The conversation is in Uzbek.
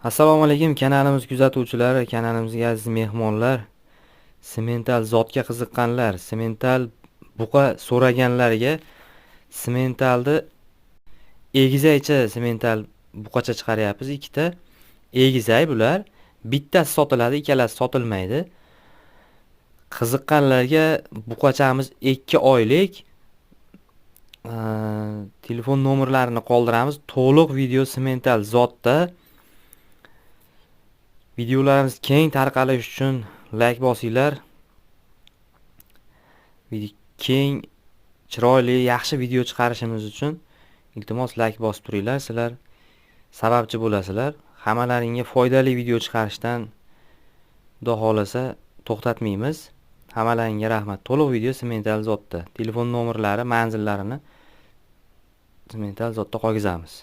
Assalomu alaykum kanalimiz kuzatuvchilari, kanalimizga aziz mehmonlar, semental zotga qiziqqanlar, semental buqa so'raganlarga sementalni egizakcha semental buqacha chiqaryapmiz. Ikkita egizak bular. Bittasi sotiladi, ikkalasi sotilmaydi. Qiziqqanlarga buqachamiz 2 oylik. Telefon nomerlarini qoldiramiz. To'liq video semental zotda. Videolarimiz keng tarqalish uchun like bosinglar. Keng, chiroyli, yaxshi video chiqarishimiz uchun iltimos like bosib turinglar. Sizlar sababchi bo'lasizlar. Hammalaringga foydali video chiqarishdan Xudo xolasa to'xtatmaymiz. Hammalaringga rahmat. To'liq video semental zotda. Telefon nomerlari, manzillarini semental zotda qoldiramiz.